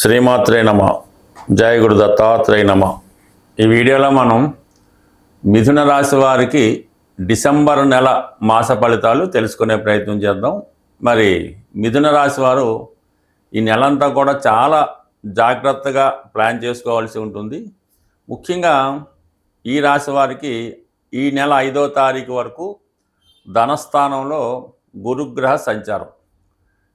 శ్రీమాత్రే నమ. జయ గురు దత్తాత్రేయ నమ. ఈ వీడియోలో మనం మిథున రాశి వారికి డిసెంబర్ నెల మాస ఫలితాలు తెలుసుకునే ప్రయత్నం చేద్దాం. మరి మిథున రాశి వారు ఈ నెలంతా కూడా చాలా జాగ్రత్తగా ప్లాన్ చేసుకోవాల్సి ఉంటుంది. ముఖ్యంగా ఈ రాశి వారికి ఈ నెల 5వ తారీఖు వరకు ధనస్థానంలో గురుగ్రహ సంచారం.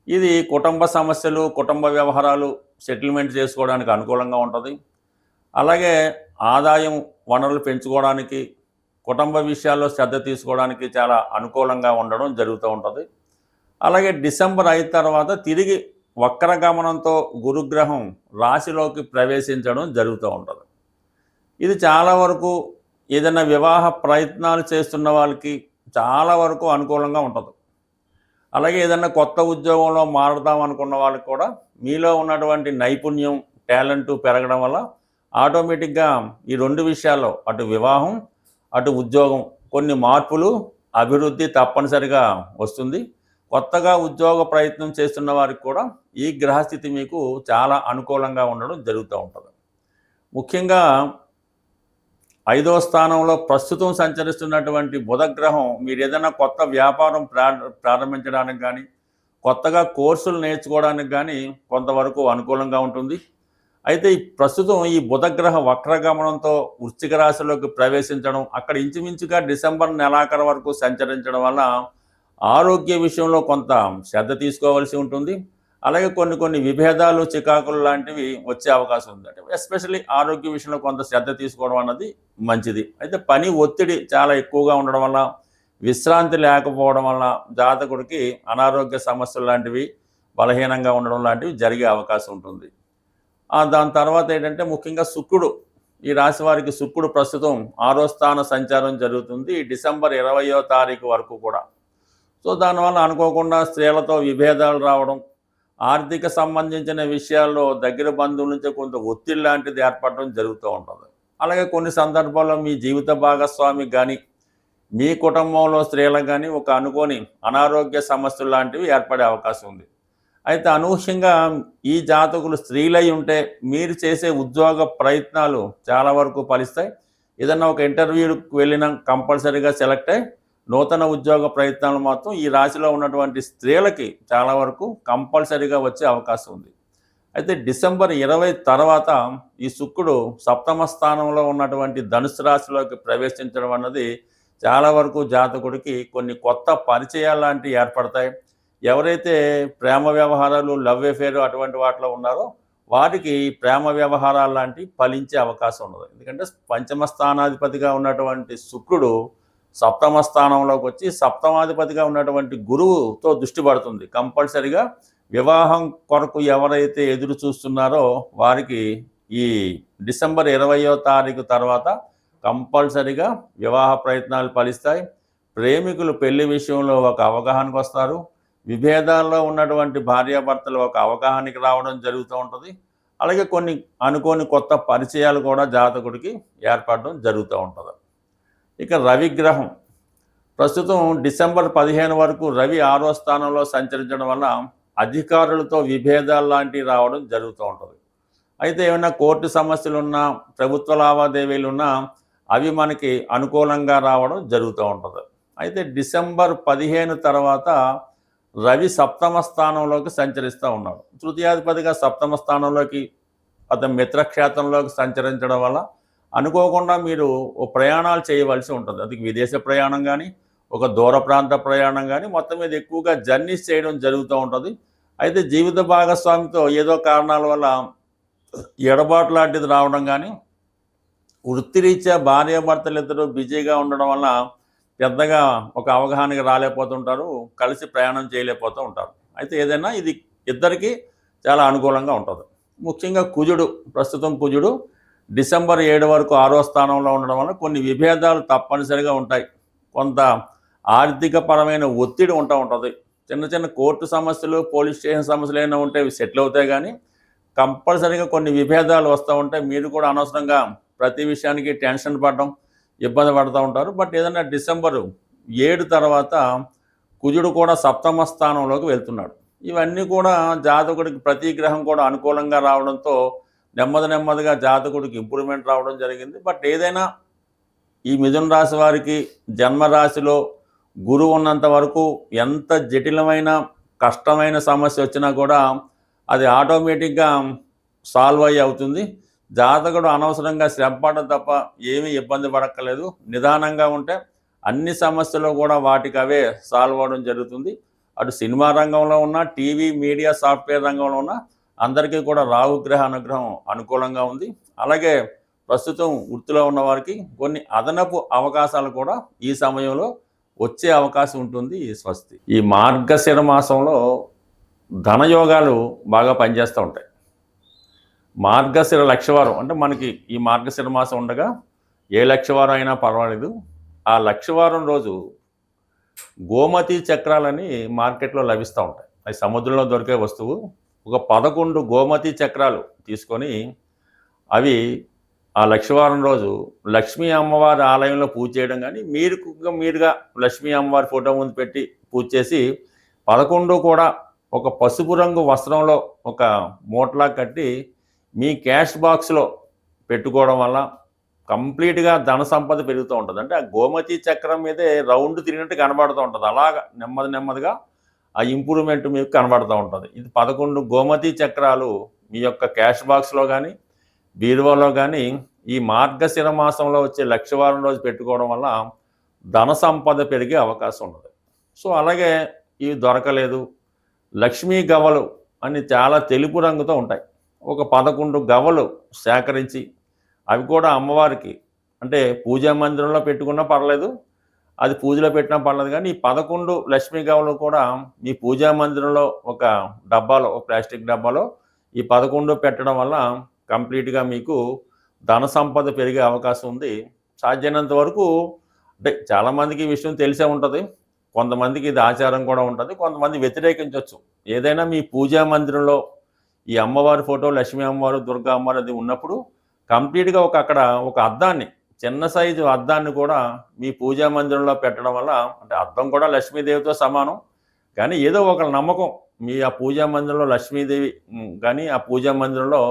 ఇది కుటుంబ సమస్యలు, కుటుంబ వ్యవహారాలు సెటిల్మెంట్ చేసుకోవడానికి అనుకూలంగా ఉంటుంది. అలాగే ఆదాయం వనరులు పెంచుకోవడానికి, కుటుంబ విషయాల్లో శ్రద్ధ తీసుకోవడానికి చాలా అనుకూలంగా ఉండడం జరుగుతూ ఉంటుంది. అలాగే డిసెంబర్ 5 తర్వాత తిరిగి వక్రగమనంతో గురుగ్రహం రాశిలోకి ప్రవేశించడం జరుగుతూ ఉంటుంది. ఇది చాలా వరకు ఏదైనా వివాహ ప్రయత్నాలు చేస్తున్న వాళ్ళకి చాలా వరకు అనుకూలంగా ఉంటుంది. అలాగే ఏదైనా కొత్త ఉద్యోగంలో మారుదాం అనుకున్న వాళ్ళకి కూడా మీలో ఉన్నటువంటి నైపుణ్యం, టాలెంట్ పెరగడం వల్ల ఆటోమేటిక్గా ఈ రెండు విషయాల్లో, అటు వివాహం అటు ఉద్యోగం, కొన్ని మార్పులు, అభివృద్ధి తప్పనిసరిగా వస్తుంది. కొత్తగా ఉద్యోగ ప్రయత్నం చేస్తున్న వారికి కూడా ఈ గ్రహస్థితి మీకు చాలా అనుకూలంగా ఉండడం జరుగుతూ ఉంటుంది. ముఖ్యంగా 5వ స్థానంలో ప్రస్తుతం సంచరిస్తున్నటువంటి బుధగ్రహం మీరు ఏదైనా కొత్త వ్యాపారం ప్రారంభించడానికి కానీ, కొత్తగా కోర్సులు నేర్చుకోవడానికి కానీ కొంతవరకు అనుకూలంగా ఉంటుంది. అయితే ప్రస్తుతం ఈ బుధగ్రహ వక్రగమనంతో వృశ్చిక రాశిలోకి ప్రవేశించడం, అక్కడ ఇంచుమించుగా డిసెంబర్ నెలాఖరు వరకు సంచరించడం వల్ల ఆరోగ్య విషయంలో కొంత శ్రద్ధ తీసుకోవాల్సి ఉంటుంది. అలాగే కొన్ని విభేదాలు, చికాకులు లాంటివి వచ్చే అవకాశం ఉంది. అంటే ఎస్పెషల్లీ ఆరోగ్య విషయంలో కొంత శ్రద్ధ తీసుకోవడం అన్నది మంచిది. అయితే పని ఒత్తిడి చాలా ఎక్కువగా ఉండడం వల్ల, విశ్రాంతి లేకపోవడం వల్ల జాతకుడికి అనారోగ్య సమస్యలు లాంటివి, బలహీనంగా ఉండడం లాంటివి జరిగే అవకాశం ఉంటుంది. దాని తర్వాత ఏంటంటే ముఖ్యంగా శుక్రుడు, ఈ రాశి వారికి శుక్రుడు ప్రస్తుతం 6వ స్థాన సంచారం జరుగుతుంది డిసెంబర్ 20వ తారీఖు వరకు కూడా. సో దానివల్ల అనుకోకుండా స్త్రీలతో విభేదాలు రావడం, ఆర్థిక సంబంధించిన విషయాల్లో దగ్గర బంధువుల నుంచి కొంత ఒత్తిడి లాంటిది ఏర్పడడం జరుగుతూ ఉంటుంది. అలాగే కొన్ని సందర్భాల్లో మీ జీవిత భాగస్వామికి కానీ, మీ కుటుంబంలో స్త్రీలకు కానీ ఒక అనుకోని అనారోగ్య సమస్యలు లాంటివి ఏర్పడే అవకాశం ఉంది. అయితే అనూహ్యంగా ఈ జాతకులు స్త్రీలై ఉంటే మీరు చేసే ఉద్యోగ ప్రయత్నాలు చాలా వరకు ఫలిస్తాయి. ఏదన్నా ఒక ఇంటర్వ్యూకి వెళ్ళినా కంపల్సరీగా సెలెక్ట్ అయ్యి నూతన ఉద్యోగ ప్రయత్నాలు మాత్రం ఈ రాశిలో ఉన్నటువంటి స్త్రీలకి చాలా వరకు కంపల్సరీగా వచ్చే అవకాశం ఉంది. అయితే డిసెంబర్ 20 తర్వాత ఈ శుక్రుడు 7వ స్థానంలో ఉన్నటువంటి ధనుసు రాశిలోకి ప్రవేశించడం అన్నది చాలా వరకు జాతకుడికి కొన్ని కొత్త పరిచయాలు లాంటివి ఏర్పడతాయి. ఎవరైతే ప్రేమ వ్యవహారాలు, లవ్ అఫేర్ అటువంటి వాటిలో ఉన్నారో వారికి ప్రేమ వ్యవహారాలు లాంటివి ఫలించే అవకాశం ఉండదు. ఎందుకంటే పంచమ స్థానాధిపతిగా ఉన్నటువంటి శుక్రుడు 7వ స్థానంలోకి వచ్చి సప్తమాధిపతిగా ఉన్నటువంటి గురువుతో దృష్టి పడుతుంది. కంపల్సరిగా వివాహం కొరకు ఎవరైతే ఎదురు చూస్తున్నారో వారికి ఈ డిసెంబర్ 20వ తారీఖు తర్వాత కంపల్సరిగా వివాహ ప్రయత్నాలు ఫలిస్తాయి. ప్రేమికులు పెళ్లి విషయంలో ఒక అవగాహనకు వస్తారు. విభేదాల్లో ఉన్నటువంటి భార్యాభర్తలు ఒక అవగాహనకి రావడం జరుగుతూ ఉంటుంది. అలాగే కొన్ని అనుకోని కొత్త పరిచయాలు కూడా జాతకుడికి ఏర్పడడం జరుగుతూ ఉంటుంది. ఇక రవి గ్రహం ప్రస్తుతం డిసెంబర్ 15 వరకు రవి 6వ స్థానంలో సంచరించడం వల్ల అధికారులతో విభేదాలు లాంటివి రావడం జరుగుతూ ఉంటుంది. అయితే ఏమైనా కోర్టు సమస్యలు ఉన్నా, ప్రభుత్వ లావాదేవీలు ఉన్నా అవి మనకి అనుకూలంగా రావడం జరుగుతూ ఉంటుంది. అయితే డిసెంబర్ 15 తర్వాత రవి 7వ స్థానంలోకి సంచరిస్తూ ఉన్నాడు. తృతీయాధిపతిగా 7వ స్థానంలోకి అతని మిత్రక్షేత్రంలోకి సంచరించడం వల్ల అనుకోకుండా మీరు ప్రయాణాలు చేయవలసి ఉంటుంది. అది విదేశ ప్రయాణం కానీ, ఒక దూర ప్రాంత ప్రయాణం కానీ, మొత్తం మీద ఎక్కువగా జర్నీస్ చేయడం జరుగుతూ ఉంటుంది. అయితే జీవిత భాగస్వామితో ఏదో కారణాల వల్ల ఎడబాటు లాంటిది రావడం కానీ, వృత్తిరీత్యా భార్యాభర్తలు ఇద్దరు బిజీగా ఉండడం వల్ల పెద్దగా ఒక అవగాహనకి రాలేకపోతుంటారు, కలిసి ప్రయాణం చేయలేకపోతూ ఉంటారు. అయితే ఏదైనా ఇది ఇద్దరికీ చాలా అనుకూలంగా ఉంటుంది. ముఖ్యంగా కుజుడు, ప్రస్తుతం కుజుడు డిసెంబర్ 7 వరకు 6వ స్థానంలో ఉండడం వల్ల కొన్ని విభేదాలు తప్పనిసరిగా ఉంటాయి. కొంత ఆర్థిక పరమైన ఒత్తిడి ఉంటుంది. చిన్న కోర్టు సమస్యలు, పోలీస్ స్టేషన్ సమస్యలు ఏమైనా ఉంటే అవి సెటిల్ అవుతాయి. కానీ కంపల్సరీగా కొన్ని విభేదాలు వస్తూ ఉంటాయి. మీరు కూడా అనవసరంగా ప్రతి విషయానికి టెన్షన్ పడడం, ఇబ్బంది పడుతూ ఉంటారు. బట్ ఏదైనా డిసెంబర్ 7 తర్వాత కుజుడు కూడా 7వ స్థానంలోకి వెళ్తున్నాడు. ఇవన్నీ కూడా జాతకుడికి ప్రతి గ్రహం కూడా అనుకూలంగా రావడంతో నెమ్మదిగా జాతకుడికి ఇంప్రూవ్మెంట్ రావడం జరిగింది. బట్ ఏదైనా ఈ మిథున రాశి వారికి జన్మరాశిలో గురువు ఉన్నంత వరకు ఎంత జటిలమైన కష్టమైన సమస్య వచ్చినా కూడా అది ఆటోమేటిక్గా సాల్వ్ అయ్యి అవుతుంది. జాతకుడు అనవసరంగా శ్రమపడడం తప్ప ఏమీ ఇబ్బంది పడక్కర్లేదు. నిదానంగా ఉంటే అన్ని సమస్యలు కూడా వాటికి అవే సాల్వ్ అవ్వడం జరుగుతుంది. అటు సినిమా రంగంలో ఉన్న, టీవీ మీడియా సాఫ్ట్వేర్ రంగంలో ఉన్న అందరికీ కూడా రాహుగ్రహ అనుగ్రహం అనుకూలంగా ఉంది. అలాగే ప్రస్తుతం వృత్తిలో ఉన్న వారికి కొన్ని అదనపు అవకాశాలు కూడా ఈ సమయంలో వచ్చే అవకాశం ఉంటుంది. స్వస్తి. ఈ మార్గశిర మాసంలో ధనయోగాలు బాగా పనిచేస్తూ ఉంటాయి. మార్గశిర లక్షవారం అంటే మనకి ఈ మార్గశిర మాసం ఉండగా ఏ లక్షవారం అయినా పర్వాలేదు. ఆ లక్షవారం రోజు గోమతి చక్రాలని మార్కెట్లో లభిస్తూ ఉంటాయి. అవి సముద్రంలో దొరికే వస్తువు. ఒక 11 గోమతి చక్రాలు తీసుకొని అవి ఆ లక్షవారం రోజు లక్ష్మీ అమ్మవారి ఆలయంలో పూజ చేయడం కానీ మీరుగా లక్ష్మీ అమ్మవారి ఫోటో ముందు పెట్టి పూజ చేసి 11 కూడా ఒక పసుపు రంగు వస్త్రంలో ఒక మూటలా కట్టి మీ క్యాష్ బాక్స్లో పెట్టుకోవడం వల్ల కంప్లీట్గా ధన సంపద పెరుగుతూ ఉంటుంది. అంటే ఆ గోమతి చక్రం మీదే రౌండ్ తిరిగినట్టు కనబడుతూ ఉంటుంది. అలాగా నెమ్మదిగా ఆ ఇంప్రూవ్మెంట్ మీకు కనబడుతూ ఉంటుంది. ఇది 11 గోమతి చక్రాలు మీ యొక్క క్యాష్ బాక్స్లో కానీ బీరువాలో కానీ ఈ మార్గశిర మాసంలో వచ్చే లక్షవారం రోజు పెట్టుకోవడం వల్ల ధన సంపద పెరిగే అవకాశం ఉంటుంది. సో అలాగే ఇవి దొరకలేదు, లక్ష్మీ గవ్వలు అని చాలా తెలుపు రంగుతో ఉంటాయి. ఒక 11 గవ్వలు సేకరించి అవి కూడా అమ్మవారికి అంటే పూజా మందిరంలో పెట్టుకున్నా పర్లేదు, అది పూజలో పెట్టినా పర్లేదు, కానీ ఈ 11 లక్ష్మీ గవ్వలు కూడా మీ పూజా మందిరంలో ఒక డబ్బాలో, ఒక ప్లాస్టిక్ డబ్బాలో ఈ 11 పెట్టడం వల్ల కంప్లీట్గా మీకు ధన సంపద పెరిగే అవకాశం ఉంది. సాధ్యమైనంత వరకు అంటే చాలామందికి ఈ విషయం తెలిసే ఉంటుంది, కొంతమందికి ఇది ఆచారం కూడా ఉంటుంది, కొంతమంది వ్యతిరేకించవచ్చు. ఏదైనా మీ పూజా మందిరంలో ఈ అమ్మవారి ఫోటో, లక్ష్మీ అమ్మవారు, దుర్గా అమ్మవారు అది ఉన్నప్పుడు కంప్లీట్గా అక్కడ ఒక అద్దాన్ని, చిన్న సైజు అద్దాన్ని కూడా మీ పూజా మందిరంలో పెట్టడం వల్ల, అంటే అద్దం కూడా లక్ష్మీదేవితో సమానం, కానీ ఏదో ఒక నమ్మకం మీ ఆ పూజా మందిరంలో లక్ష్మీదేవి కానీ ఆ పూజా మందిరంలో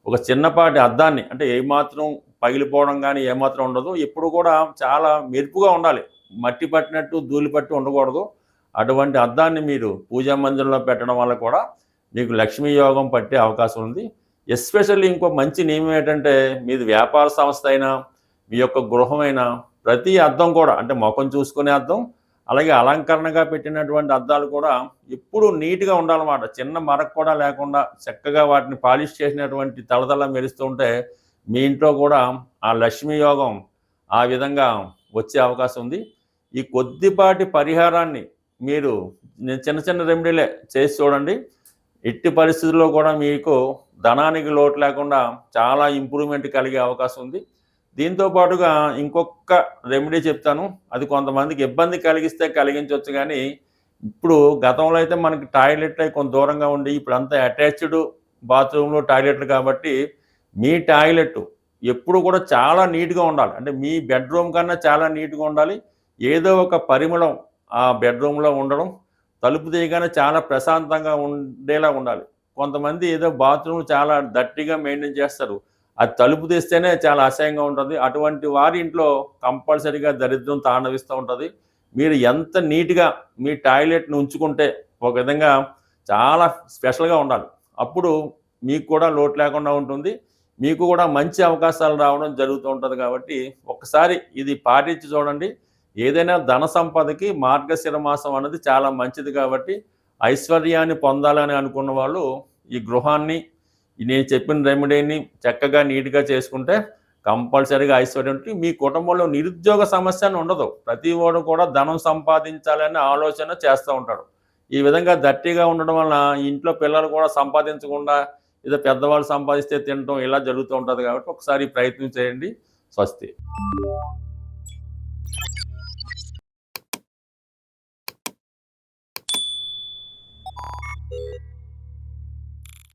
ఒక చిన్నపాటి అద్దాన్ని, అంటే ఏమాత్రం పగిలిపోవడం కానీ ఏమాత్రం ఉండదు, ఎప్పుడు కూడా చాలా మెరుపుగా ఉండాలి, మట్టి పట్టినట్టు ధూళి పట్టి ఉండకూడదు. అటువంటి అద్దాన్ని మీరు పూజా మందిరంలో పెట్టడం వల్ల కూడా మీకు లక్ష్మీ యోగం పట్టే అవకాశం ఉంది. ఎస్పెషల్లీ ఇంకో మంచి నియమం ఏంటంటే, మీది వ్యాపార సంస్థ అయినా మీ యొక్క గృహమైనా ప్రతి అద్దం కూడా, అంటే ముఖం చూసుకునే అద్దం, అలాగే అలంకరణగా పెట్టినటువంటి అద్దాలు కూడా ఎప్పుడు నీట్గా ఉండాలన్నమాట. చిన్న మరక కూడా లేకుండా చక్కగా వాటిని పాలిష్ చేసినటువంటి తలతల మెరుస్తూ ఉంటే మీ ఇంట్లో కూడా ఆ లక్ష్మీ యోగం ఆ విధంగా వచ్చే అవకాశం ఉంది. ఈ కొద్దిపాటి పరిహారాన్ని మీరు చిన్న రెమెడీలే చేసి చూడండి. ఎట్టి పరిస్థితుల్లో కూడా మీకు ధనానికి లోటు లేకుండా చాలా ఇంప్రూవ్మెంట్ కలిగే అవకాశం ఉంది. దీంతో పాటుగా ఇంకొక రెమెడీ చెప్తాను, అది కొంతమందికి ఇబ్బంది కలిగించవచ్చు. కానీ ఇప్పుడు గతంలో అయితే మనకి టాయిలెట్లు కొంత దూరంగా ఉండి, ఇప్పుడు అంతా అటాచ్డ్ బాత్రూంలో టాయిలెట్లు కాబట్టి మీ టాయిలెట్ ఎప్పుడు కూడా చాలా నీట్గా ఉండాలి. అంటే మీ బెడ్రూమ్ కన్నా చాలా నీట్గా ఉండాలి. ఏదో ఒక పరిమళం ఆ బెడ్రూమ్లో ఉండడం, తలుపు తీయగానే చాలా ప్రశాంతంగా ఉండేలా ఉండాలి. కొంతమంది ఏదో బాత్రూమ్ చాలా దట్టిగా మెయింటైన్ చేస్తారు, అది తలుపు తీస్తేనే చాలా అసహ్యంగా ఉంటుంది. అటువంటి వారి ఇంట్లో కంపల్సరీగా దరిద్రం తాండవిస్తూ ఉంటుంది. మీరు ఎంత నీట్గా మీ టాయిలెట్ని ఉంచుకుంటే ఒక విధంగా చాలా స్పెషల్గా ఉండాలి, అప్పుడు మీకు కూడా లోటు లేకుండా ఉంటుంది, మీకు కూడా మంచి అవకాశాలు రావడం జరుగుతూ ఉంటుంది. కాబట్టి ఒకసారి ఇది పాటించి చూడండి. ఏదైనా ధన సంపదకి మార్గశిర మాసం అనేది చాలా మంచిది. కాబట్టి ఐశ్వర్యాన్ని పొందాలని అనుకున్న వాళ్ళు ఈ గృహాన్ని, నేను చెప్పిన రెమెడీని చక్కగా నీట్గా చేసుకుంటే కంపల్సరీగా ఐశ్వర్యం ఉంటుంది. మీ కుటుంబంలో నిరుద్యోగ సమస్య ఉండదు. ప్రతి వాడు కూడా ధనం సంపాదించాలనే ఆలోచన చేస్తూ ఉంటాడు. ఈ విధంగా దట్టిగా ఉండడం వలన ఇంట్లో పిల్లలు కూడా సంపాదించకుండా ఏదో పెద్దవాళ్ళు సంపాదిస్తే తినడం ఇలా జరుగుతూ ఉంటుంది. కాబట్టి ఒకసారి ప్రయత్నం చేయండి. స్వస్తి.